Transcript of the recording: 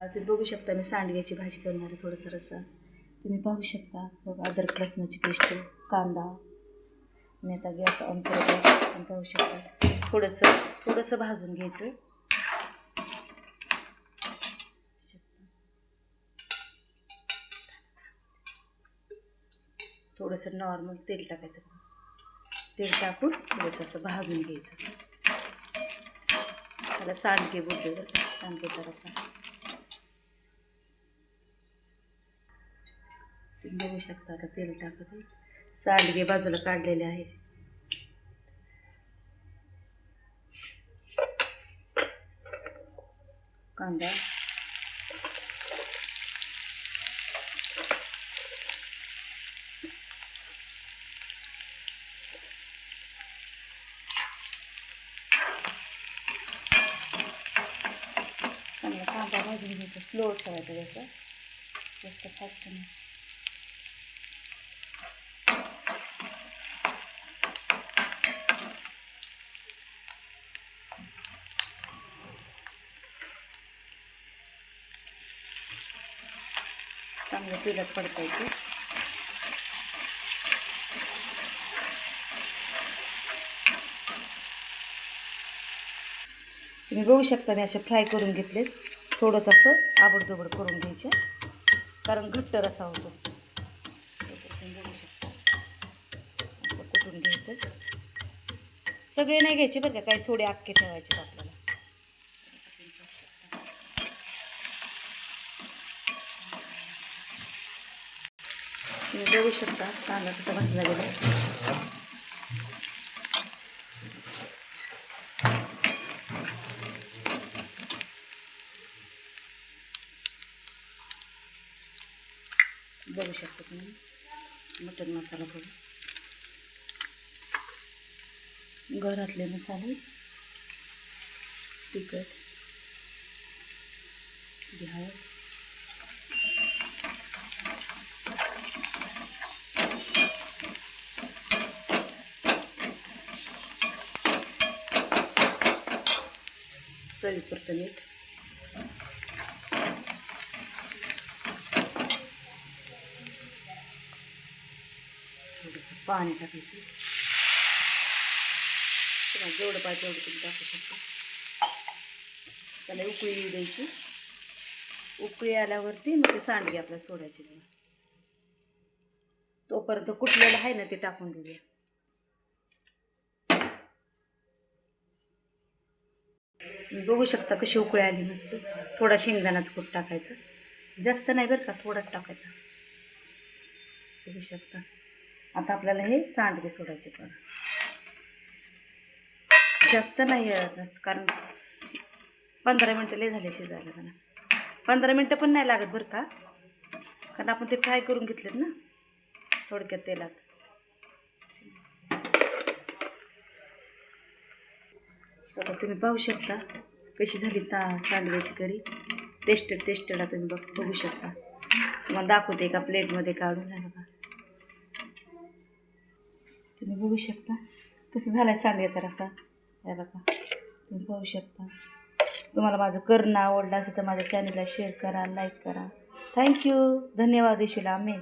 तुम्ही बघू शकता मी सांडग्याची भाजी करणार आहे. थोडंसं रस्सा तुम्ही पाहू शकता. बघा अद्रक लसणाची पेस्ट, कांदा आणि आता गॅस ऑन करतो. आपण पाहू शकता थोडंसं भाजून घ्यायचं. थोडंसं नॉर्मल तेल टाकायचं. तेल टाकून थोडंसं असं भाजून घ्यायचं. त्याला सांडगे बोलतो बरं, सांडगेचा रस्सा. तुम्ही बघू शकता. आता तेल टाकते. सांडगे बाजूला काढलेले आहे. कांदा, चांगला कांदा भाजून घ्यायचा. स्लो ठेवायचं, जसं जास्त फास्ट नाही. चांगलं तेलात पडतायचं. तुम्ही बघू शकता मी असे फ्राय करून घेतलेत. थोडंसं असं आबडधोबड करून घ्यायचे, कारण घट्ट रस्सा होतो. तुम्ही बघू शकता असं कुटून घ्यायचं. सगळे नाही घ्यायचे बरं का, काही थोडे अख्खे ठेवायचे आपल्याला. तुम्ही बघू शकता कांदा कसा भाजला गेला. बघू शकता तुम्ही मटन मसाला, थोडा घरातले मसाले, तिखट, हळद, चवीपुरतं मीठ, थोडंसं पाणी टाकायचं. तुम्हाला जेवढं पाहिजे तेवढं तुम्ही टाकू शकता. त्याला उकळी येऊ द्यायची. उकळी आल्यावरती मग ते सांडगे आपल्याला सोडायचे. तोपर्यंत कुठलेलं आहे ना ते टाकून देऊया. बघू शकता कशी उकळी आली मस्त. थोडा शेंगदाण्याचा कूट टाकायचा, जास्त नाही बरं का, थोडाच टाकायचा. बघू शकता. आता आपल्याला हे सांडगे सोडायचे. पण जास्त नाही कारण 15 मिनटं लय झाले शिजायला. मला 15 मिनटं पण नाही लागत बरं का, कारण आपण ते फ्राय करून घेतलेत ना थोडक्यात तेलात. तर तुम्ही पाहू शकता कशी झाली सांडग्याची करी. टेस्टेड तुम्ही बघू शकता. तुम्हाला दाखवते एका प्लेटमध्ये काढून. आहे बघा, तुम्ही बघू शकता कसं झालं आहे सांडग्याचा रस्सा. आहे बघा, तुम्ही पाहू शकता. तुम्हाला माझं करणं आवडलं असेल तर माझ्या चॅनलला शेअर करा, लाईक करा. थँक्यू, धन्यवाद. ईश्वला आमेन.